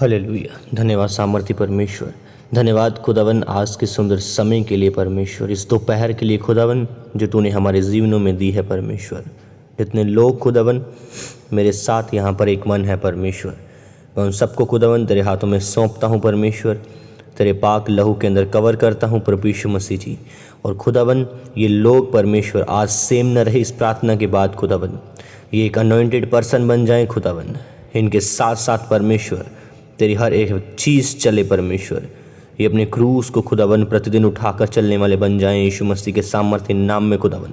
Hallelujah. धन्यवाद सामर्थ्य परमेश्वर। धन्यवाद खुदावन आज के सुंदर समय के लिए परमेश्वर, इस दोपहर के लिए खुदावन जो तूने हमारे जीवनों में दी है परमेश्वर। जितने लोग खुदावन मेरे साथ यहाँ पर एक मन है परमेश्वर, मैं उन सबको खुदावन तेरे हाथों में सौंपता हूँ परमेश्वर। तेरे पाक लहू के अंदर कवर करता हूँ प्रभु यीशु मसीह जी। और खुदावन ये लोग परमेश्वर आज सेम न रहे इस प्रार्थना के बाद खुदावन, ये एक अनॉइंटेड पर्सन बन जाए खुदावन। इनके साथ साथ परमेश्वर तेरी हर एक चीज़ चले परमेश्वर। ये अपने क्रूस को खुदावन प्रतिदिन उठाकर चलने वाले बन जाएं यीशु मसीह के सामर्थ्य नाम में खुदावन।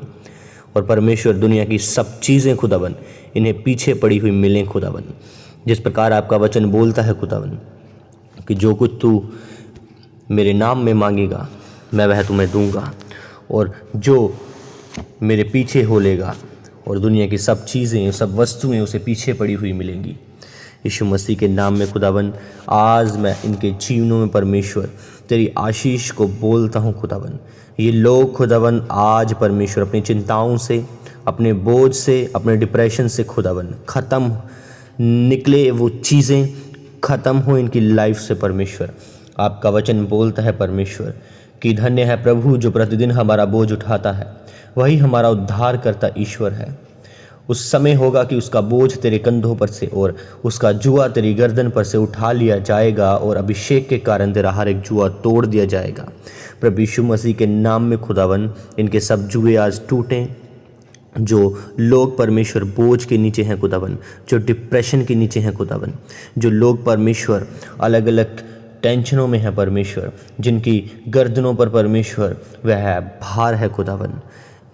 और परमेश्वर दुनिया की सब चीज़ें खुदावन इन्हें पीछे पड़ी हुई मिलें खुदावन। जिस प्रकार आपका वचन बोलता है खुदावन कि जो कुछ तू मेरे नाम में मांगेगा मैं वह तुम्हें दूंगा, और जो मेरे पीछे हो लेगा और दुनिया की सब चीज़ें सब वस्तुएं उसे पीछे पड़ी हुई मिलेंगी। यीशु मसीह के नाम में खुदावन आज मैं इनके जीवनों में परमेश्वर तेरी आशीष को बोलता हूँ खुदावन। ये लोग खुदावन आज परमेश्वर अपनी चिंताओं से, अपने बोझ से, अपने डिप्रेशन से खुदावन ख़त्म निकले, वो चीज़ें ख़त्म हो इनकी लाइफ से परमेश्वर। आपका वचन बोलता है परमेश्वर कि धन्य है प्रभु जो प्रतिदिन हमारा बोझ उठाता है, वही हमारा उद्धार करता ईश्वर है। उस समय होगा कि उसका बोझ तेरे कंधों पर से और उसका जुआ तेरी गर्दन पर से उठा लिया जाएगा, और अभिषेक के कारण तेरा हर एक जुआ तोड़ दिया जाएगा। प्रभु यीशु मसीह के नाम में खुदावन इनके सब जुए आज टूटें। जो लोग परमेश्वर बोझ के नीचे हैं खुदावन, जो डिप्रेशन के नीचे हैं खुदावन, जो लोग परमेश्वर अलग अलग टेंशनों में है परमेश्वर, जिनकी गर्दनों पर परमेश्वर वह भार है खुदावन,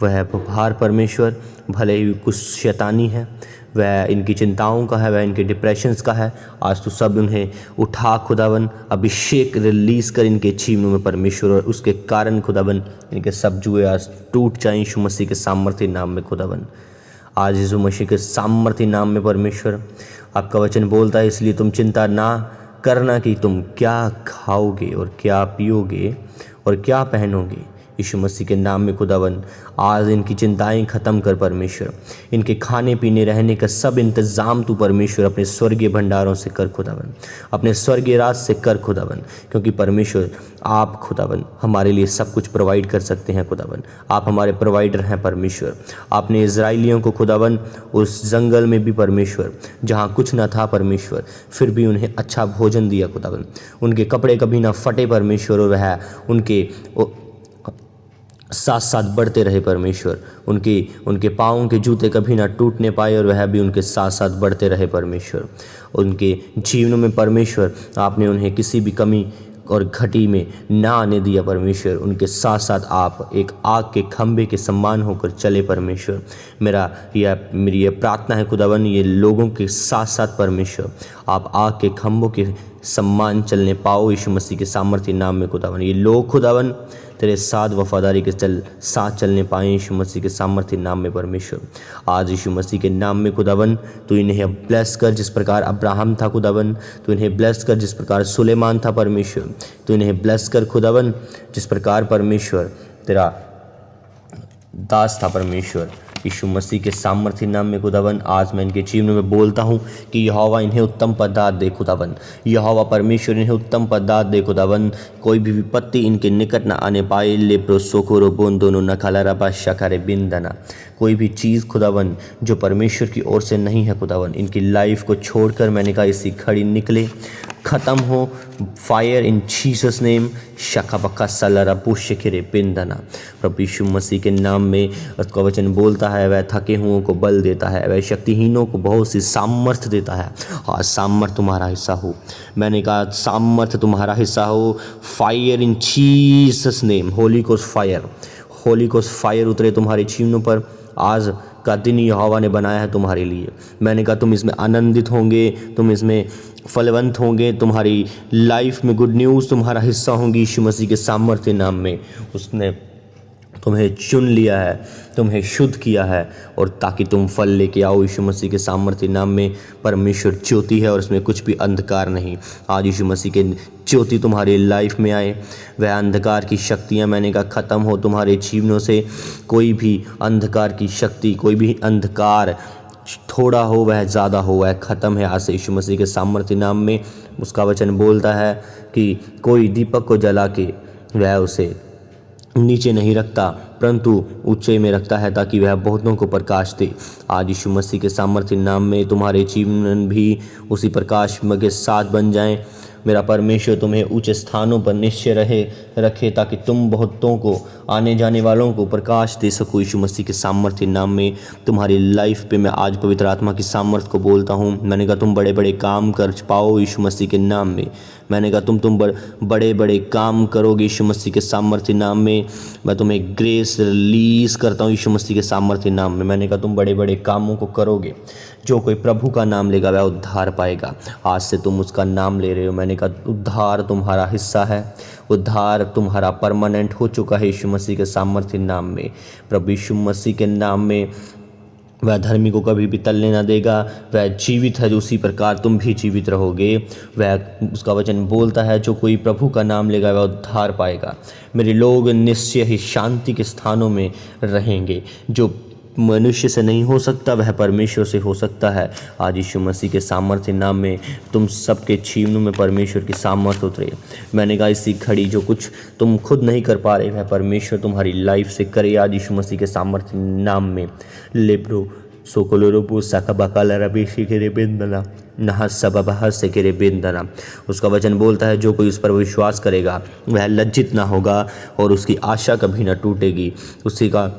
वह भार परमेश्वर भले ही कुछ शैतानी है, वह इनकी चिंताओं का है, वह इनके डिप्रेशंस का है, आज तो सब उन्हें उठा खुदावन, अभिषेक रिलीज़ कर इनके जीवनों में परमेश्वर, और उसके कारण खुदावन इनके सब जुए आज टूट जाएं यीशु मसीह के सामर्थ्य नाम में खुदावन। आज यीशु मसीह के सामर्थ्य नाम में परमेश्वर आपका वचन बोलता है, इसलिए तुम चिंता ना करना कि तुम क्या खाओगे और क्या पियोगे और क्या पहनोगे। यीशु मसीह के नाम में खुदावन आज इनकी चिंताएं ख़त्म कर परमेश्वर, इनके खाने पीने रहने का सब इंतज़ाम तू परमेश्वर अपने स्वर्गीय भंडारों से कर खुदावन, अपने स्वर्गीय राज से कर खुदावन, क्योंकि परमेश्वर आप खुदावन हमारे लिए सब कुछ प्रोवाइड कर सकते हैं खुदावन। आप हमारे प्रोवाइडर हैं परमेश्वर। आपने इज़राइलियों को खुदावन उस जंगल में भी परमेश्वर जहाँ कुछ न था परमेश्वर, फिर भी उन्हें अच्छा भोजन दिया खुदावन। उनके कपड़े कभी ना फटे परमेश्वर, और वह उनके साथ साथ बढ़ते रहे परमेश्वर। उनके पाँव के जूते कभी ना टूटने पाए, और वह भी उनके साथ साथ बढ़ते रहे परमेश्वर। उनके जीवनों में परमेश्वर आपने उन्हें किसी भी कमी और घटी में ना आने दिया परमेश्वर। उनके साथ साथ आप एक आग के खंभे के समान होकर चले परमेश्वर। मेरी यह प्रार्थना है खुदावन, ये लोगों के साथ साथ परमेश्वर आप आग के खंभों के सम्मान चलने पाओ यीशु मसीह के सामर्थ्य नाम में खुदावन। ये लोग खुदावन तेरे साथ वफादारी के साथ चलने पाए यीशु मसीह के सामर्थ्य नाम में परमेश्वर। आज यीशु मसीह के नाम में खुदावन तू इन्हें ब्लेस कर, जिस प्रकार अब्राहम था खुदावन तू इन्हें ब्लेस कर, जिस प्रकार सुलेमान था परमेश्वर तू इन्हें ब्लेस कर खुदावन, जिस प्रकार परमेश्वर तेरा दास था परमेश्वर यीशु मसीह के सामर्थ्य नाम में खुदावन। आज मैं इनके जीवन में बोलता हूँ कि यहोवा इन्हें उत्तम पदार्थ दे खुदावन, यहोवा परमेश्वर इन्हें उत्तम पदार्थ दे खुदावन। कोई भी विपत्ति इनके निकट न आने पाए। लेप्रो सोकोरो बोन दोनों नखाला रबा शकारे बिंदना, कोई भी चीज़ खुदावन जो परमेश्वर की ओर से नहीं है खुदावन, इनकी लाइफ को छोड़कर मैंने कहा इसी खड़ी निकले, ख़त्म हो। फायर इन जीसस नेम शका बक्का सलरा पुष्यखिरे बिंदना। प्रभु यीशु मसीह के नाम में उसका वचन बोलता है, वह थके हुओं को बल देता है, वह शक्तिहीनों को बहुत सी सामर्थ्य देता है। आज सामर्थ्य तुम्हारा हिस्सा हो, मैंने कहा सामर्थ्य तुम्हारा हिस्सा हो। Fire in Jesus name, holy ghost fire, holy ghost fire उतरे तुम्हारे जीवनों पर। आज का दिन यहोवा ने बनाया है तुम्हारे लिए। मैंने कहा तुम इसमें आनंदित होंगे, तुम इसमें फलवंत होंगे, तुम्हारी लाइफ में गुड न्यूज़ तुम्हारा हिस्सा होंगी यीशु मसीह के सामर्थ्य नाम में। उसने तुम्हें चुन लिया है, तुम्हें शुद्ध किया है, और ताकि तुम फल लेके आओ यीशु मसीह के सामर्थ्य नाम में। परमेश्वर ज्योति है और उसमें कुछ भी अंधकार नहीं। आज यीशु मसीह के ज्योति तुम्हारी लाइफ में आए, वह अंधकार की शक्तियाँ मैंने कहा ख़त्म हो तुम्हारे जीवनों से। कोई भी अंधकार की शक्ति, कोई भी अंधकार थोड़ा हो वह ज़्यादा हो, वह ख़त्म है आज से यीशु मसीह के सामर्थ्य नाम में। उसका वचन बोलता है कि कोई दीपक को जला के वह उसे नीचे नहीं रखता परंतु ऊंचे में रखता है ताकि वह बहुतों को प्रकाश दे। आज यीशु मसीह के सामर्थ्य नाम में तुम्हारे जीवन भी उसी प्रकाश के साथ बन जाएं। मेरा परमेश्वर तुम्हें ऊंचे स्थानों पर निश्चय रखे ताकि तुम बहुतों को, आने जाने वालों को प्रकाश दे सको। यीशु मसीह के सामर्थ्य नाम में तुम्हारी लाइफ पे मैं आज पवित्र आत्मा की सामर्थ्य को बोलता हूँ। मैंने कहा तुम बड़े बड़े काम कर पाओ यीशु मसीह के नाम में। मैंने कहा तुम बड़े बड़े काम करोगे यीशु मसीह के सामर्थ्य नाम में। मैं तुम्हें ग्रेस रिलीज़ करता हूँ यीशु मसीह के सामर्थ्य नाम में। मैंने कहा तुम बड़े बड़े कामों को करोगे। जो कोई प्रभु का नाम लेगा वह उद्धार पाएगा। आज से तुम उसका नाम ले रहे हो। मैंने कहा उद्धार तुम्हारा हिस्सा है, उद्धार तुम्हारा परमानेंट हो चुका है यीशु मसीह के सामर्थ्य नाम में। प्रभु यीशु मसीह के नाम में वह धर्मी को कभी भी तलने ना देगा। वह जीवित है, उसी प्रकार तुम भी जीवित रहोगे। वह उसका वचन बोलता है जो कोई प्रभु का नाम लेगा वह उद्धार पाएगा। मेरे लोग निश्चय ही शांति के स्थानों में रहेंगे। जो मनुष्य से नहीं हो सकता वह परमेश्वर से हो सकता है। आज यीशु मसीह के सामर्थ्य नाम में तुम सबके जीवनों में परमेश्वर की सामर्थ्य उतरे। मैंने कहा इसी घड़ी जो कुछ तुम खुद नहीं कर पा रहे वह परमेश्वर तुम्हारी लाइफ से करे आज यीशु मसीह के सामर्थ्य नाम में। लेब्रो सोकोलोरोपो साकाबाकाला रबेशी के बेंदना नहा सबा से के बेंदना। उसका वचन बोलता है जो कोई उस पर विश्वास करेगा वह लज्जित ना होगा और उसकी आशा कभी ना टूटेगी। उसी का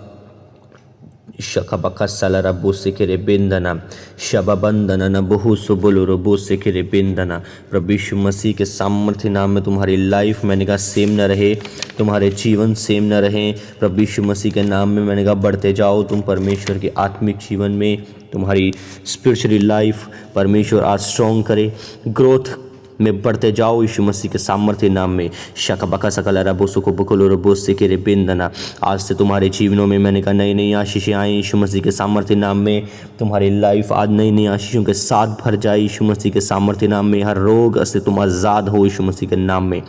शखबका सलरा बोसे के बेंदना शबबंदना न बहु सुबुलुरो बोसे के बेंदना। प्रभु यीशु मसीह के सामर्थ्य नाम में तुम्हारी लाइफ मैंने कहा सेम न रहे, तुम्हारे जीवन सेम न रहे। प्रभु यीशु मसीह के नाम में मैंने कहा बढ़ते जाओ तुम परमेश्वर के आत्मिक जीवन में। तुम्हारी स्पिरिचुअल लाइफ परमेश्वर आज स्ट्रॉन्ग करे, ग्रोथ में बढ़ते जाओ यीशु मसीह के सामर्थ्य नाम में। शकबका सकल रबोसो को बकुलो रबोस से के बेंदना। आज से तुम्हारे जीवनों में मैंने कहा नई नई आशीषें आए यीशु मसीह के सामर्थ्य नाम में। तुम्हारी लाइफ आज नई नई आशीषों के साथ भर जाए यीशु मसीह के सामर्थ्य नाम में। हर रोग से तुम आज़ाद हो यीशु मसीह के नाम में।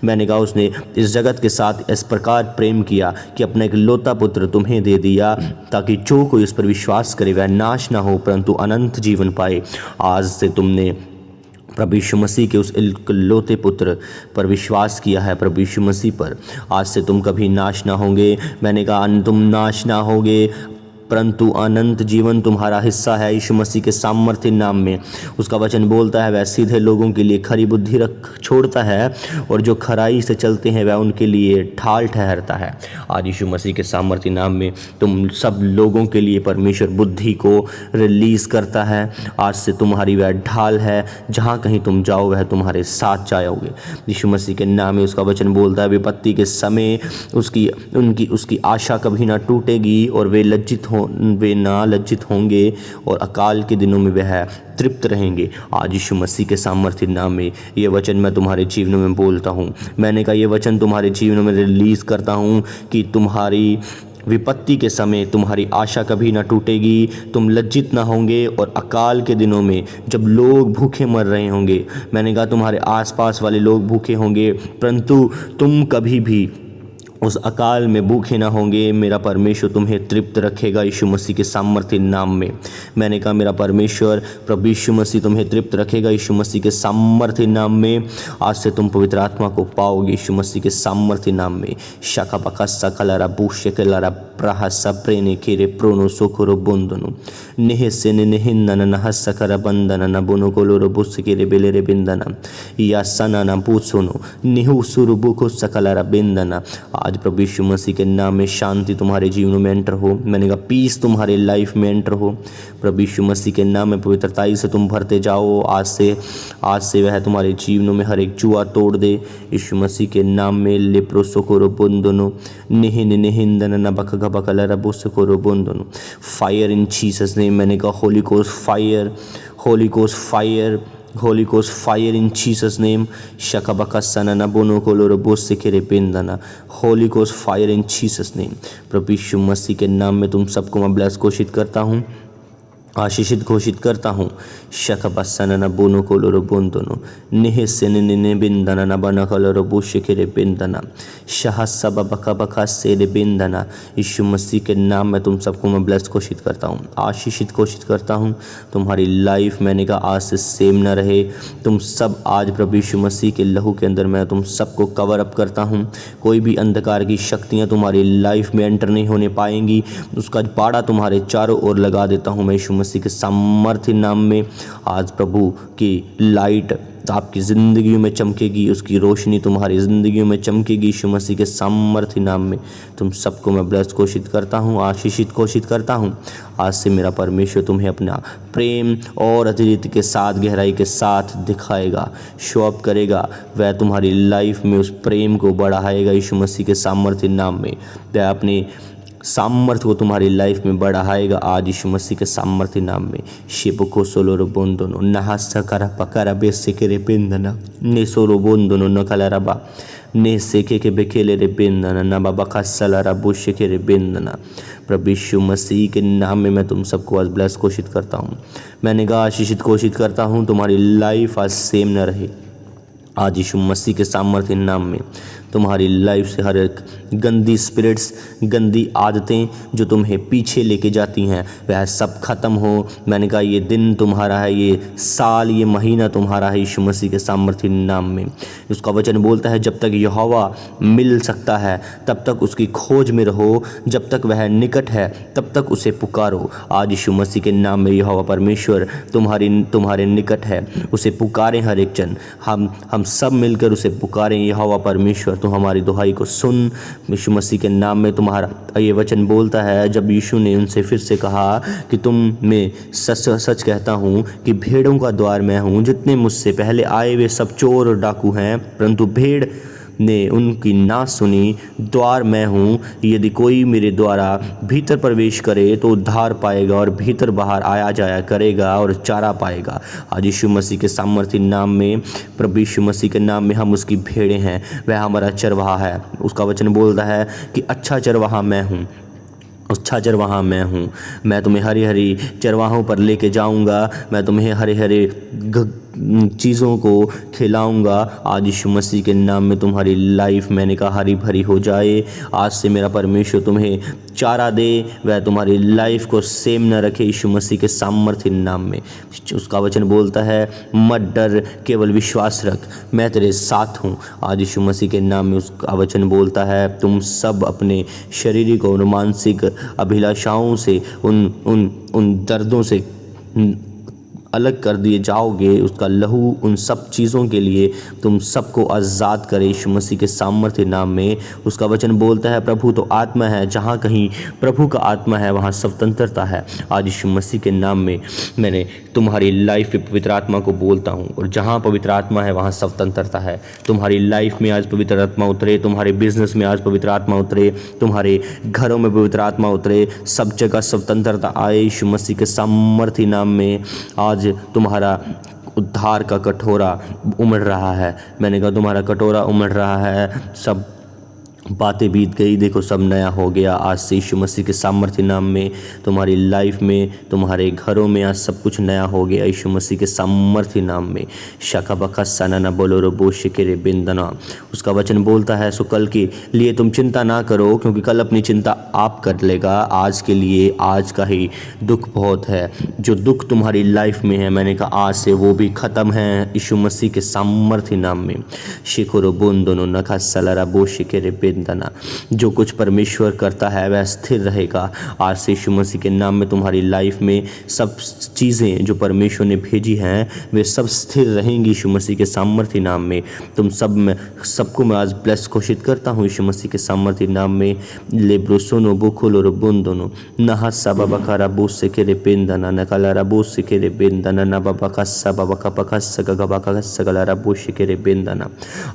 मैंने कहा उसने इस जगत के साथ इस प्रकार प्रेम किया कि अपना एक लौता पुत्र तुम्हें दे दिया ताकि जो कोई उस पर विश्वास करे वह नाश ना हो परंतु अनंत जीवन पाए। आज से तुमने प्रभु यीशु मसीह के उस इकलौते पुत्र पर विश्वास किया है, प्रभु यीशु मसीह पर। आज से तुम कभी नाश ना होंगे। मैंने कहा तुम नाश ना होगे परंतु अनंत जीवन तुम्हारा हिस्सा है यीशु मसीह के सामर्थ्य नाम में। उसका वचन बोलता है वह सीधे लोगों के लिए खरी बुद्धि रख छोड़ता है और जो खराई से चलते हैं वह उनके लिए ढाल ठहरता है। आज यीशु मसीह के सामर्थ्य नाम में तुम सब लोगों के लिए परमेश्वर बुद्धि को रिलीज़ करता है। आज से तुम्हारी वह ढाल है, जहाँ कहीं तुम जाओ वह तुम्हारे साथ जाओगे यीशु मसीह के नाम में। उसका वचन बोलता है विपत्ति के समय उसकी आशा कभी ना टूटेगी और वे ना लज्जित होंगे और अकाल के दिनों में वह तृप्त रहेंगे। आज यीशु मसीह के सामर्थ्य नाम में ये वचन मैं तुम्हारे जीवनों में बोलता हूँ। मैंने कहा ये वचन तुम्हारे जीवनों में रिलीज़ करता हूँ कि तुम्हारी विपत्ति के समय तुम्हारी आशा कभी ना टूटेगी, तुम लज्जित ना होंगे और अकाल के दिनों में जब लोग भूखे मर रहे होंगे, मैंने कहा तुम्हारे आसपास वाले लोग भूखे होंगे परंतु तुम कभी भी उस अकाल में भूखे ना होंगे। मेरा परमेश्वर तुम्हें तृप्त रखेगा यीशु मसीह के सामर्थ्य नाम में। मैंने कहा मेरा परमेश्वर प्रभु यीशु मसीह तुम्हें तृप्त रखेगा यीशु मसीह के सामर्थ्य नाम में। आज से तुम पवित्र आत्मा को पाओगे यीशु मसीह के सामर्थ्य नाम में। शाखा पका सकलरा बुशकलरा प्रहा सप्रेने केरे प्रोनो सोखरो बोंदनो नेह से नेहिंदन नह सकरा बंदन न बोनो कोलोरो बुस केरे बेलेरे बिंदना या सना न पूछोनो निहु सुरबुको सकलरा बिंदना। आज प्रभु यीशु मसीह के नाम में शांति तुम्हारे जीवनों में एंटर हो। मैंने कहा पीस तुम्हारे लाइफ में एंटर हो। प्रभु यीशु मसीह के नाम में पवित्रताई से तुम भरते जाओ। आज से वह तुम्हारे जीवनों में हर एक जुआ तोड़ दे यीशु मसीह के नाम में। लेप्रो सोकोरो बोंदनो निहिन निहिंदन न बक बकल रबो सोकोरो बोंदनो। Fire in Jesus name. मैंने कहा holy ghost fire, holy ghost fire, holy ghost fire in Jesus name. शकबका सनना बोनो कोलोरो बोस से केरे बेंदना। Holy ghost fire in Jesus name. प्रभु यीशु मसीह के नाम में तुम सबको मैं ब्लेस घोषित करता हूँ। आशीषित घोषित करता हूँ। शखपसन बोनो कोलोरो बोंदोनो निह से निने बिंदना न बन कलोरो बुशिखिरे बिंदना शाह सब बका बका से बिंदना। यीशु मसीह के नाम में तुम सबको मैं ब्लेस घोषित करता हूँ, आशीषित घोषित करता हूँ। तुम्हारी लाइफ मैंने कहा आज से सेम न रहे। तुम सब आज प्रभु यीशु मसीह के लहू के अंदर मैं तुम सबको कवर अप करता हूँ। कोई भी अंधकार की शक्तियाँ तुम्हारी लाइफ में एंटर नहीं होने पाएंगी। उसका बाड़ा तुम्हारे चारों ओर लगा देता हूँ मैं यीशु मसीह के सामर्थ्य नाम में। आज प्रभु की लाइट आपकी ज़िंदगी में चमकेगी, उसकी रोशनी तुम्हारी ज़िंदगी में चमकेगी यीशु मसीह के सामर्थ्य नाम में। तुम सबको मैं ब्लेस घोषित करता हूँ, आशीषित घोषित करता हूँ। आज से मेरा परमेश्वर तुम्हें अपना प्रेम और अतिरिक्त के साथ गहराई के साथ दिखाएगा, शो अप करेगा। वह तुम्हारी लाइफ में उस प्रेम को बढ़ाएगा यीशु मसीह के सामर्थ्य नाम में। वह अपने सामर्थ्य को तुम्हारी लाइफ में बढ़ाएगा आज यीशु मसीह के सामर्थ्य नाम में। शिबको सोलोरो बोंदोनो नहासकरा पकरा बेसिके बिंदना ने सोरो बोंदोनो नकलरबा ने सेके के बेकेले रे बिंदना न बाबा खसलरा बुशिके रे बिंदना। प्रभु यीशु मसीह के नाम में मैं तुम सबको आज ब्लेस घोषित करता हूँ। मैंने कहा आशीषित घोषित करता हूँ। तुम्हारी लाइफ आज सेम न रहे आज यीशु मसीह के सामर्थ्य नाम में। तुम्हारी लाइफ से हर एक गंदी स्पिरिट्स, गंदी आदतें जो तुम्हें पीछे लेके जाती हैं वह सब खत्म हो। मैंने कहा ये दिन तुम्हारा है, ये साल, ये महीना तुम्हारा है यीशु मसीह के सामर्थ्य नाम में। उसका वचन बोलता है जब तक यहोवा मिल सकता है तब तक उसकी खोज में रहो, जब तक वह निकट है तब तक उसे पुकारो। आज यीशु मसीह के नाम में यहोवा परमेश्वर तुम्हारे निकट है, उसे पुकारें हर एक जन। हम सब मिलकर उसे पुकारें। यहोवा परमेश्वर तो हमारी दुहाई को सुन यीशु मसीह के नाम में। तुम्हारा ये वचन बोलता है जब यीशु ने उनसे फिर से कहा कि तुम मैं सच सच कहता हूँ कि भेड़ों का द्वार मैं हूँ। जितने मुझसे पहले आए वे सब चोर और डाकू हैं, परंतु भेड़ ने उनकी ना सुनी। द्वार मैं हूँ, यदि कोई मेरे द्वारा भीतर प्रवेश करे तो उद्धार पाएगा और भीतर बाहर आया जाया करेगा और चारा पाएगा। आज यीशु मसीह के सामर्थ्य नाम में, प्रभु यीशु मसीह के नाम में हम उसकी भेड़ें हैं, वह हमारा चरवाहा है। उसका वचन बोलता है कि अच्छा चरवाहा मैं हूँ, अच्छा चरवाहा मैं हूँ। मैं तुम्हें हरी हरी चरवाहों पर लेके जाऊँगा, मैं तुम्हें हरे हरे चीज़ों को खिलाऊंगा। आज यीशु मसीह के नाम में तुम्हारी लाइफ मैंने कहा हरी भरी हो जाए। आज से मेरा परमेश्वर तुम्हें चारा दे, वह तुम्हारी लाइफ को सेम न रखे यीशु मसीह के सामर्थ्य नाम में। उसका वचन बोलता है मत डर, केवल विश्वास रख, मैं तेरे साथ हूँ। आज यीशु मसीह के नाम में उसका वचन बोलता है तुम सब अपने शारीरिक और मानसिक अभिलाषाओं से, उन दर्दों से अलग कर दिए जाओगे। उसका लहू उन सब चीज़ों के लिए तुम सबको आज़ाद करे यीशु मसीह के सामर्थ्य नाम में। उसका वचन बोलता है प्रभु तो आत्मा है, जहाँ कहीं प्रभु का आत्मा है वहाँ स्वतंत्रता है। आज यीशु मसीह के नाम में मैंने तुम्हारी लाइफ में पवित्र आत्मा को बोलता हूँ, और जहाँ पवित्र आत्मा है वहाँ स्वतंत्रता है। तुम्हारी लाइफ में आज पवित्र आत्मा उतरे, तुम्हारे बिजनेस में आज पवित्र आत्मा उतरे, तुम्हारे घरों में पवित्र आत्मा उतरे, सब जगह स्वतंत्रता आए यीशु मसीह के सामर्थ्य नाम में। आज तुम्हारा उद्धार का कटोरा उमड़ रहा है। मैंने कहा तुम्हारा कटोरा उमड़ रहा है, सब बातें बीत गई, देखो सब नया हो गया। आज से यीशु मसीह के सामर्थ्य नाम में तुम्हारी लाइफ में, तुम्हारे घरों में आज सब कुछ नया हो गया यीशु मसीह के सामर्थ्य नाम में। शाखा बखा सना बोलो रबो शिकेरे बिंदना। उसका वचन बोलता है सो कल के लिए तुम चिंता ना करो, क्योंकि कल अपनी चिंता आप कर लेगा। आज के लिए आज का ही दुख बहुत है, जो दुख तुम्हारी लाइफ में है मैंने कहा आज से वो भी ख़त्म है यीशु मसीह के सामर्थ्य नाम में। शिकोरो बोंदोनो नखा सलरा बो शिकेरे जो कुछ परमेश्वर करता है वह स्थिर रहेगा। आज से यीशु मसीह के नाम में तुम्हारी लाइफ में सब चीज़ें जो परमेश्वर ने भेजी हैं वे सब स्थिर रहेंगी यीशु मसीह के सामर्थ्य नाम में। तुम सबको मैं आज ब्लेस घोषित करता हूँ यीशु मसीह के सामर्थ्य नाम में। लेब्रोसोनो बुखोलो रबोंदोनो नहा सबा बकारा बोस से केरे पेंदना नकाला बोस से केरे बेंदना ना बाबा का सबा बका पका सगा बका सगला बोस से केरे बेंदना।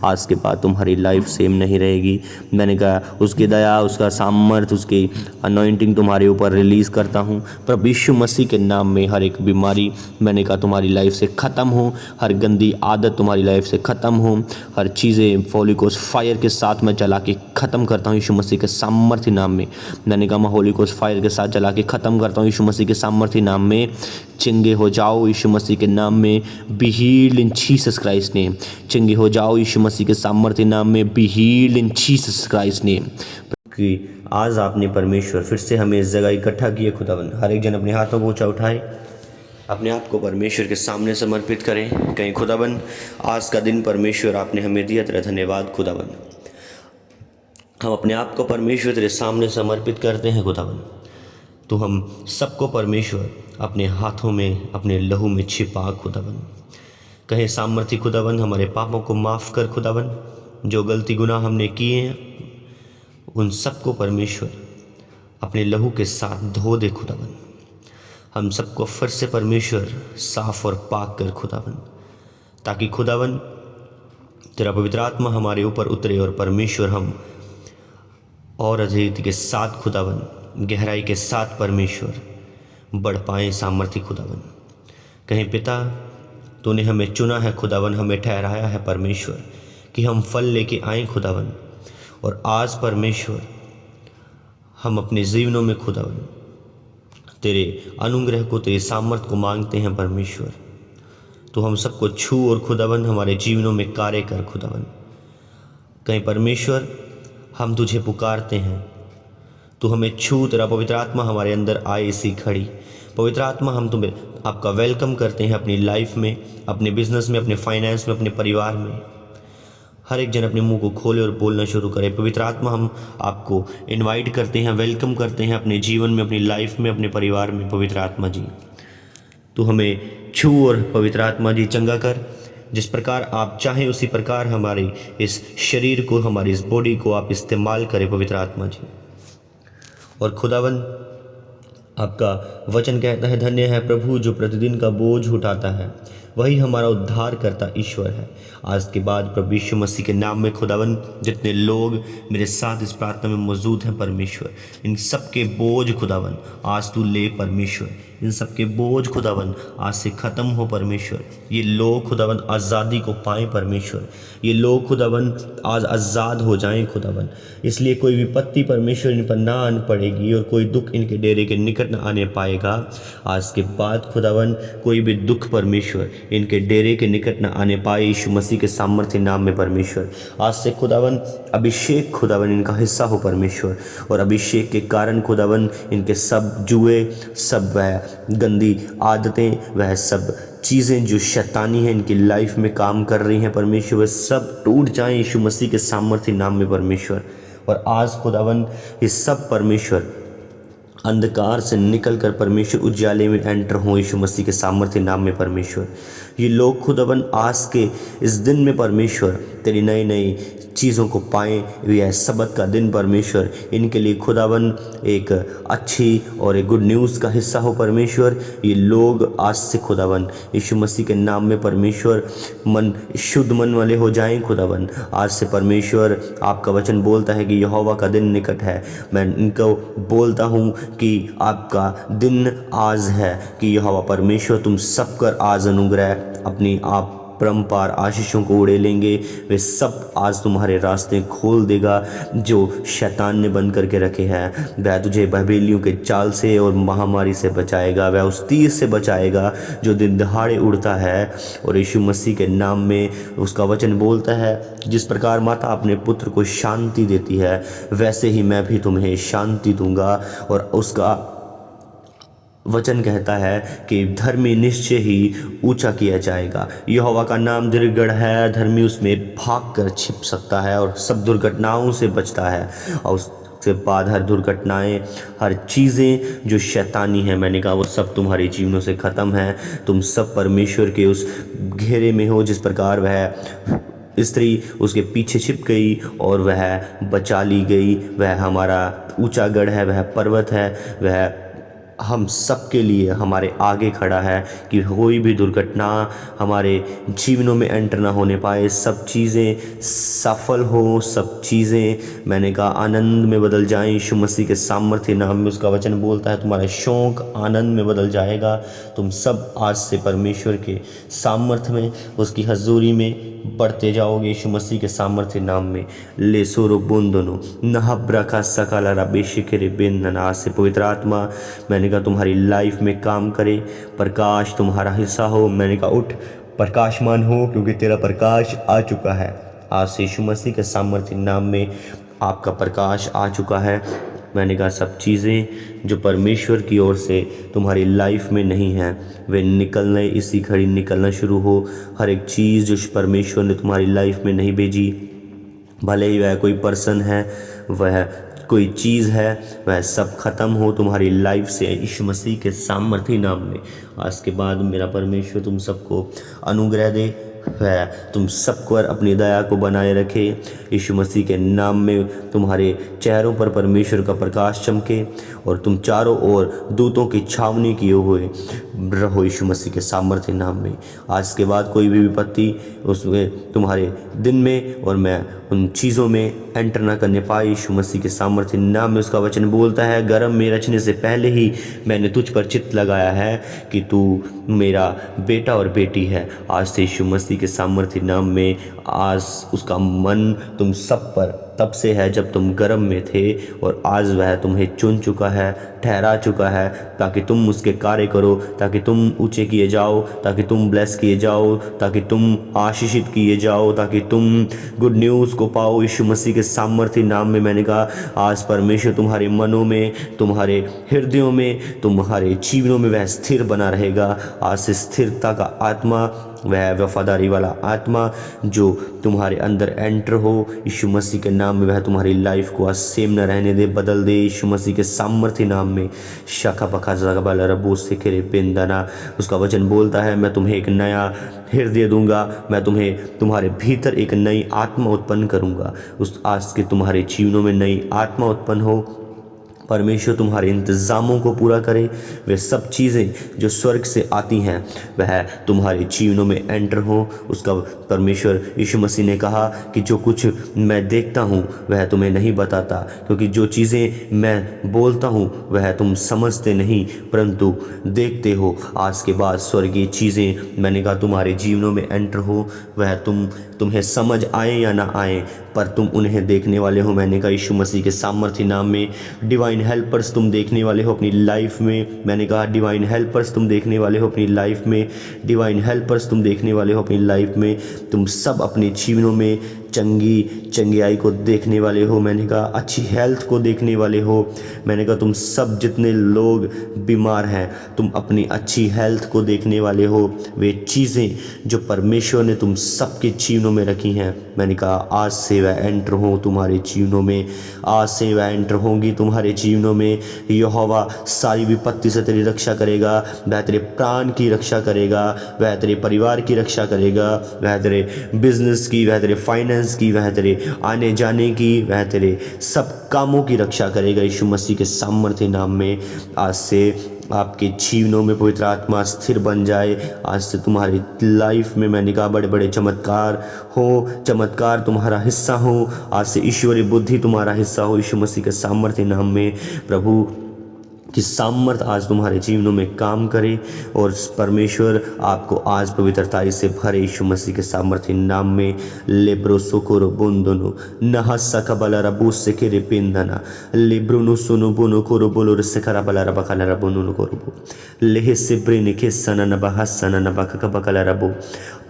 आज के बाद तुम्हारी लाइफ सेम नहीं रहेगी। मैंने कहा उसकी दया, उसका सामर्थ, उसकी अनॉइंटिंग तुम्हारे ऊपर रिलीज़ करता हूँ प्रभु यीशु मसीह के नाम में। हर एक बीमारी मैंने कहा तुम्हारी लाइफ से ख़त्म हो, हर गंदी आदत तुम्हारी लाइफ से ख़त्म हो, हर चीज़ें फॉलिकोस फायर के साथ में जला के ख़त्म करता हूँ यीशु मसीह के सामर्थ्य नाम में। मैंने कहा मैं होली कोस्ट फायर के साथ जला के ख़त्म करता हूँ यीशु मसीह के सामर्थ्य नाम में। चंगे हो जाओ यीशु मसीह के नाम में। Be healed in Jesus Christ name. चंगे हो जाओ यीशु मसीह के सामर्थ्य नाम में। Be healed in Jesus Christ name. कि आज आपने परमेश्वर फिर से हमें इस जगह इकट्ठा किए खुदावन। हर एक जन अपने हाथों को ऊंचा उठाए, अपने आप को परमेश्वर के सामने समर्पित करें। कहीं खुदावन आज का दिन परमेश्वर आपने हमें दिया, तेरा धन्यवाद खुदावन। हम अपने आप को परमेश्वर तेरे सामने समर्पित करते हैं खुदावन। तो हम सबको परमेश्वर अपने हाथों में, अपने लहू में छिपा खुदावन। कहें सामर्थ्य खुदावन हमारे पापों को माफ़ कर खुदावन। जो गलती गुनाह हमने किए हैं उन सबको परमेश्वर अपने लहू के साथ धो दे खुदावन। हम सबको फिर से परमेश्वर साफ और पाक कर खुदावन, ताकि खुदावन तेरा पवित्र आत्मा हमारे ऊपर उतरे और परमेश्वर हम और अधिक के साथ खुदावन, गहराई के साथ परमेश्वर बढ़ पाएँ सामर्थ्य खुदावन। कहें पिता तूने हमें चुना है खुदावन, हमें ठहराया है परमेश्वर कि हम फल लेके आएँ खुदावन। और आज परमेश्वर हम अपने जीवनों में खुदावन तेरे अनुग्रह को, तेरे सामर्थ को मांगते हैं परमेश्वर। तो हम सबको छू और खुदावन हमारे जीवनों में कार्य कर खुदावन। कहीं परमेश्वर हम तुझे पुकारते हैं, तो हमें छू, तेरा पवित्र आत्मा हमारे अंदर आए इसी खड़ी। पवित्र आत्मा हम तुम्हें आपका वेलकम करते हैं अपनी लाइफ में, अपने बिजनेस में, अपने फाइनेंस में, अपने परिवार में। हर एक जन अपने मुंह को खोले और बोलना शुरू करे। पवित्र आत्मा हम आपको इनवाइट करते हैं, वेलकम करते हैं अपने जीवन में, अपनी लाइफ में, अपने परिवार में। पवित्र आत्मा जी तो हमें छू और पवित्र आत्मा जी चंगा कर। जिस प्रकार आप चाहें उसी प्रकार हमारे इस शरीर को, हमारी इस बॉडी को आप इस्तेमाल करें पवित्र आत्मा जी। और खुदावन आपका वचन कहता है, धन्य है प्रभु जो प्रतिदिन का बोझ उठाता है, वही हमारा उद्धार करता ईश्वर है। आज के बाद प्रभु यीशु मसीह के नाम में खुदावन जितने लोग मेरे साथ इस प्रार्थना में मौजूद हैं परमेश्वर, इन सब के बोझ खुदावन आज तू ले परमेश्वर। इन सब के बोझ खुदावन आज से ख़त्म हो परमेश्वर। ये लोग खुदावन आज़ादी को पाएँ परमेश्वर। ये लोग खुदावन आज आज़ाद हो जाएं खुदावन। इसलिए कोई विपत्ति परमेश्वर इन पर ना आन पड़ेगी और कोई दुख इनके डेरे के निकट ना आने पाएगा। आज के बाद खुदावन कोई भी दुख परमेश्वर इनके डेरे के निकट ना आने पाए यीशु मसीह के सामर्थ्य नाम में परमेश्वर। आज से खुदावन अभिषेक खुदावन इनका हिस्सा हो परमेश्वर। और अभिषेक के कारण खुदावन इनके सब जुए, सब वह गंदी आदतें, वह सब चीज़ें जो शैतानी हैं इनकी लाइफ में काम कर रही हैं परमेश्वर, वह सब टूट जाएं यीशु मसीह के सामर्थ्य नाम में परमेश्वर। और आज खुदावन ये सब परमेश्वर अंधकार से निकलकर परमेश्वर उज्याले में एंटर हों यीशु मसीह के सामर्थ्य नाम में परमेश्वर। ये लोग खुदावन आज के इस दिन में परमेश्वर तेरी नई नई चीज़ों को पाएँ। यह सबत का दिन परमेश्वर इनके लिए खुदावन एक अच्छी और एक गुड न्यूज़ का हिस्सा हो परमेश्वर। ये लोग आज से खुदावन यीशु मसीह के नाम में परमेश्वर मन शुद्ध मन वाले हो जाएं खुदावन। आज से परमेश्वर आपका वचन बोलता है कि यहोवा का दिन निकट है। मैं इनको बोलता हूँ कि आपका दिन आज है कि यहोवा परमेश्वर तुम सब कर आज अनुग्रह अपनी आप परम्पार आशीषों को उड़े लेंगे। वे सब आज तुम्हारे रास्ते खोल देगा जो शैतान ने बंद करके रखे हैं। वह तुझे बहबेलियों के चाल से और महामारी से बचाएगा। वह उस तीर से बचाएगा जो दिन दहाड़े उड़ता है। और यीशु मसीह के नाम में उसका वचन बोलता है, जिस प्रकार माता अपने पुत्र को शांति देती है वैसे ही मैं भी तुम्हें शांति दूंगा। और उसका वचन कहता है कि धर्मी निश्चय ही ऊंचा किया जाएगा। यहोवा का नाम दृढ़ है, धर्मी उसमें भाग कर छिप सकता है और सब दुर्घटनाओं से बचता है। और उसके बाद हर दुर्घटनाएं, हर चीज़ें जो शैतानी है, मैंने कहा वो सब तुम्हारे जीवनों से ख़त्म है। तुम सब परमेश्वर के उस घेरे में हो जिस प्रकार वह स्त्री उसके पीछे छिप गई और वह बचा ली गई। वह हमारा ऊंचा गढ़ है, वह पर्वत है, वह हम सब के लिए हमारे आगे खड़ा है कि कोई भी दुर्घटना हमारे जीवनों में एंटर ना होने पाए, सब चीज़ें सफल हो, सब चीज़ें मैंने कहा आनंद में बदल जाएं। यीशु मसीह के सामर्थ्य नाम में उसका वचन बोलता है तुम्हारा शौक आनंद में बदल जाएगा। तुम सब आज से परमेश्वर के सामर्थ्य में, उसकी हजूरी में बढ़ते जाओगे यीशु मसीह के सामर्थ्य नाम में। ले सोरो बोंदनो नहब्रा का सकाला रबेशिके बेंदना से पवित्र आत्मा मैंने कहा तुम्हारी लाइफ में काम करे, प्रकाश तुम्हारा हिस्सा हो। मैंने कहा उठ प्रकाशमान हो क्योंकि तेरा प्रकाश आ चुका है। आज से यीशु मसीह के सामर्थ्य नाम में आपका प्रकाश आ चुका है। मैंने कहा सब चीज़ें जो परमेश्वर की ओर से तुम्हारी लाइफ में नहीं हैं वे निकलने इसी घड़ी निकलना शुरू हो। हर एक चीज़ जो परमेश्वर ने तुम्हारी लाइफ में नहीं भेजी, भले ही वह कोई पर्सन है, वह कोई चीज़ है, वह सब ख़त्म हो तुम्हारी लाइफ से यीशु मसीह के सामर्थ्य नाम में। आज के बाद मेरा परमेश्वर तुम सबको अनुग्रह दे, वह तुम सबको अपनी दया को बनाए रखे। यीशु मसीह के नाम में तुम्हारे चेहरों पर परमेश्वर का प्रकाश चमके और तुम चारों ओर दूतों की छावनी किए हुए रहो यीशु मसीह के सामर्थ्य नाम में। आज के बाद कोई भी विपत्ति उसमें तुम्हारे दिन में और मैं उन चीज़ों में एंटर ना करने पाए यीशु मसीह के सामर्थ्य नाम में। उसका वचन बोलता है गर्भ में रचने से पहले ही मैंने तुझ पर चित्त लगाया है कि तू मेरा बेटा और बेटी है। आज से यीशु मसीह के सामर्थ्य नाम में आज उसका मन तुम सब पर तब से है जब तुम गर्भ में थे, और आज वह तुम्हें चुन चुका है, ठहरा चुका है ताकि तुम उसके कार्य करो, ताकि तुम ऊंचे किए जाओ, ताकि तुम ब्लेस किए जाओ, ताकि तुम आशीषित किए जाओ, ताकि तुम गुड न्यूज़ को पाओ यीशु मसीह के सामर्थ्य नाम में। मैंने कहा आज परमेश्वर तुम्हारे मनों में, तुम्हारे हृदयों में, तुम्हारे जीवनों में वह स्थिर बना रहेगा। आज से स्थिरता का आत्मा, वह वफादारी वाला आत्मा जो तुम्हारे अंदर एंटर हो यीशु मसीह के नाम में, वह तुम्हारी लाइफ को आज सेम न रहने दे, बदल दे यीशु मसीह के सामर्थ्य नाम में। शाखा पखा जगबाला रबो से करे बेंदना। उसका वचन बोलता है मैं तुम्हें एक नया हृदय दूंगा, मैं तुम्हें तुम्हारे भीतर एक नई आत्मा उत्पन्न करूंगा। उस आज के तुम्हारे जीवनों में नई आत्मा उत्पन्न हो। परमेश्वर तुम्हारे इंतज़ामों को पूरा करे। वे सब चीज़ें जो स्वर्ग से आती हैं वह तुम्हारे जीवनों में एंटर हो। उसका परमेश्वर यीशु मसीह ने कहा कि जो कुछ मैं देखता हूँ वह तुम्हें नहीं बताता, क्योंकि जो चीज़ें मैं बोलता हूँ वह तुम समझते नहीं परंतु देखते हो। आज के बाद स्वर्गीय चीज़ें मैंने कहा तुम्हारे जीवनों में एंटर हो। वह तुम्हें समझ आए या ना आए पर तुम उन्हें देखने वाले हो। मैंने कहा यीशु मसीह के सामर्थ्य नाम में डिवाइन हेल्पर्स तुम देखने वाले हो अपनी लाइफ में। मैंने कहा डिवाइन हेल्पर्स तुम देखने वाले हो अपनी लाइफ में, डिवाइन हेल्पर्स तुम देखने वाले हो अपनी लाइफ में। तुम सब अपने जीवनों में चंगियाई को देखने वाले हो। मैंने कहा अच्छी हेल्थ को देखने वाले हो। मैंने कहा तुम सब जितने लोग बीमार हैं तुम अपनी अच्छी हेल्थ को देखने वाले हो। वे चीज़ें जो परमेश्वर ने तुम सबके जीवनों में रखी हैं, मैंने कहा आज से वह एंटर हो तुम्हारे जीवनों में, आज से वह एंटर होंगी तुम्हारे जीवनों में। यहोवा सारी विपत्ति से तेरी रक्षा करेगा, वह तेरे प्राण की रक्षा करेगा, वह तेरे परिवार की रक्षा करेगा, वह तेरे बिजनेस की, वह तेरे फाइनेंस की, वह तेरे आने जाने की, वह तेरे सब कामों की रक्षा करेगा यीशु मसीह के सामर्थ्य नाम में। आज से आपके जीवनों में पवित्र आत्मा स्थिर बन जाए। आज से तुम्हारी लाइफ में मैंने कहा बड़े बड़े चमत्कार हो, चमत्कार तुम्हारा हिस्सा हो। आज से ईश्वरीय बुद्धि तुम्हारा हिस्सा हो यीशु मसीह के सामर्थ्य नाम में। प्रभु कि सामर्थ आज तुम्हारे जीवनों में काम करे और परमेश्वर आपको आज पवित्रताई से भरे यीशु मसीह के सामर्थ्य नाम में। लेब्रो सोकोरो बोंदोनो नहा सका बला रबू से के रिपिंदना लेब्रोनो सोनो बोनो कोरो बोलो रसकरा बला रबा कला रबोनो कोरो लेहे से ब्रेने के सना नबा हसना नबा का बकला रबो।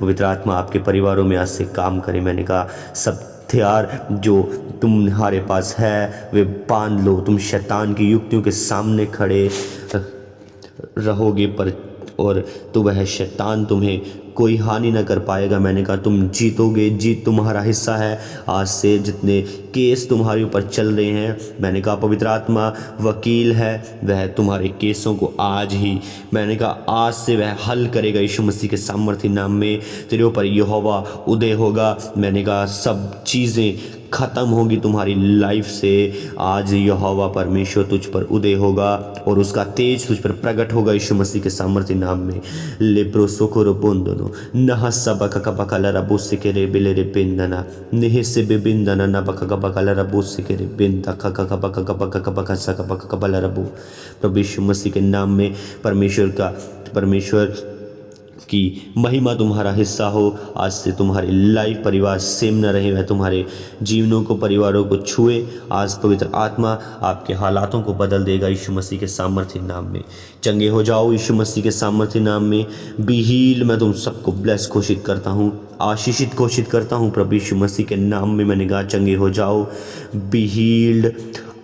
पवित्र आत्मा आपके परिवारों में आज से काम करे। मैंने कहा सब हथियार जो तुम्हारे पास है वे बांध लो। तुम शैतान की युक्तियों के सामने खड़े रहोगे पर और तो वह शैतान तुम्हें कोई हानि न कर पाएगा। मैंने कहा तुम जीतोगे, जीत तुम्हारा हिस्सा है। आज से जितने केस तुम्हारे ऊपर चल रहे हैं, मैंने कहा पवित्र आत्मा वकील है, वह तुम्हारे केसों को आज ही मैंने कहा आज से वह हल करेगा यीशु मसीह के सामर्थ्य नाम में। तेरे ऊपर यहोवा उदय होगा। मैंने कहा सब चीज़ें ख़त्म होगी तुम्हारी लाइफ से। आज यहोवा परमेश्वर तुझ पर उदय होगा और उसका तेज तुझ पर प्रकट होगा यीशु मसीह के सामर्थ्य नाम में। लेप्रो सोकोरो बोंदनो नहसा बका बकला रबोसे के रे बिले रे बिंदना नेहसे बिंदना न बका बकला रबोसे के रे बिंदा खका बका बका बका सका बका बला रबो। प्रभु यीशु मसीह के नाम में परमेश्वर की महिमा तुम्हारा हिस्सा हो। आज से तुम्हारी लाइफ परिवार सेम न रहे, वह तुम्हारे जीवनों को परिवारों को छुए। आज पवित्र आत्मा आपके हालातों को बदल देगा यीशु मसीह के सामर्थ्य नाम में। चंगे हो जाओ यीशु मसीह के सामर्थ्य नाम में। बी हील, मैं तुम सबको ब्लेस घोषित करता हूँ, आशीषित घोषित करता हूँ प्रभु यीशु मसीह के नाम में। मैंने कहा चंगे हो जाओ, बी हील्ड,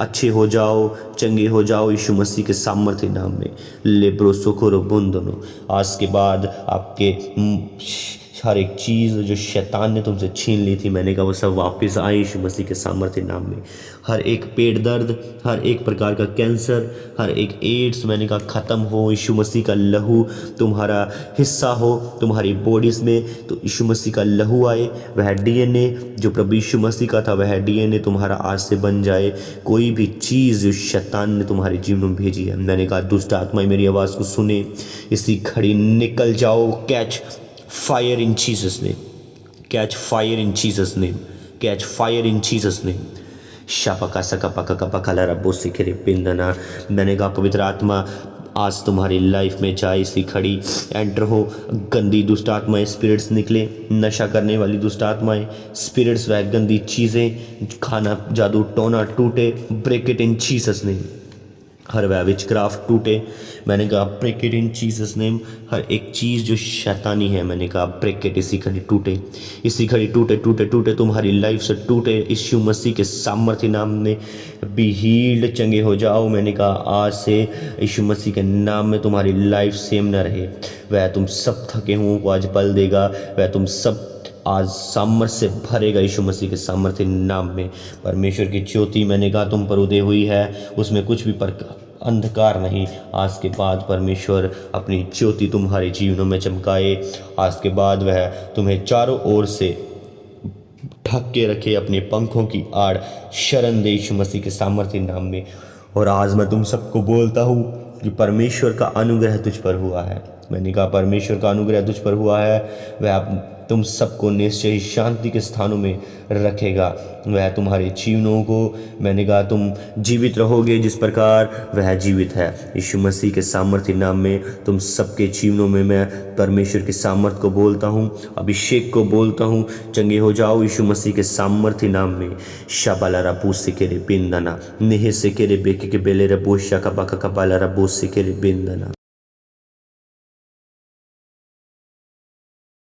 अच्छे हो जाओ, चंगे हो जाओ यीशु मसीह के सामर्थ्य नाम में। लेब्रो सोकोरो बुंदनो। आज के बाद आपके हर एक चीज़ जो शैतान ने तुमसे छीन ली थी, मैंने कहा वो सब वापस आए यीशु मसीह के सामर्थ्य नाम में। हर एक पेट दर्द, हर एक प्रकार का कैंसर, हर एक एड्स, मैंने कहा ख़त्म हो। यीशु मसीह का लहू तुम्हारा हिस्सा हो तुम्हारी बॉडीज़ में। तो यीशु मसीह का लहू आए, वह डीएनए जो प्रभु यीशु मसीह का था वह डीएनए तुम्हारा आज से बन जाए। कोई भी चीज़ जो शैतान ने तुम्हारे जीवन में भेजी है, मैंने कहा दुष्ट आत्माएं मेरी आवाज़ को सुने, इसी घड़ी निकल जाओ। Catch fire in Jesus name, catch fire in Jesus name, catch fire in Jesus name. शापका सका पका कपा कला रबो सिखरे पिंदना। मैंने कहा पवित्र आत्मा आज तुम्हारी लाइफ में जाए, इसी खड़ी एंटर हो। गंदी दुष्ट आत्माएं, स्पिरिट्स निकले, नशा करने वाली दुष्ट आत्माएं, स्पिरिट्स, वह गंदी चीज़ें, खाना जादू टोना टूटे, break it in Jesus name. हर वह विचक्राफ्ट टूटे, मैंने कहा break it in Jesus name. हर एक चीज़ जो शैतानी है, मैंने कहा ब्रेक इट, इसी घड़ी टूटे, इसी घड़ी टूटे टूटे टूटे तुम्हारी लाइफ से टूटे यीशु मसीह के सामर्थ्य नाम में। बी हील्ड, चंगे हो जाओ। मैंने कहा आज से यीशु मसीह के नाम में तुम्हारी लाइफ सेम न रहे। वह तुम सब थके हुओं को आज बल देगा, वह तुम सब आज सामर्थ से भरेगा यीशु मसीह के सामर्थ्य नाम में। परमेश्वर की ज्योति, मैंने कहा तुम पर उदय हुई है, उसमें कुछ भी अंधकार नहीं। आज के बाद परमेश्वर अपनी ज्योति तुम्हारे जीवनों में चमकाए। आज के बाद वह तुम्हें चारों ओर से ढक के रखे, अपने पंखों की आड़ शरण दे यीशु मसीह के सामर्थ्य नाम में। और आज मैं तुम सबको बोलता हूँ कि परमेश्वर का अनुग्रह तुझ पर हुआ है। मैंने कहा परमेश्वर का अनुग्रह तुझ पर हुआ है, वह तुम सबको निश्चय ही शांति के स्थानों में रखेगा। वह तुम्हारे जीवनों को, मैंने कहा तुम जीवित रहोगे जिस प्रकार वह जीवित है। यीशु मसीह के सामर्थ्य नाम में तुम सबके जीवनों में मैं परमेश्वर के सामर्थ्य को बोलता हूँ, अभिषेक को बोलता हूँ। चंगे हो जाओ यीशु मसीह के सामर्थ्य नाम में। शाबाला रबू सिकेरे बिंदना नेहे सिकेरे बेके के बेले रबो शाका बाका कबाला रबो सिकेरे बिंदना।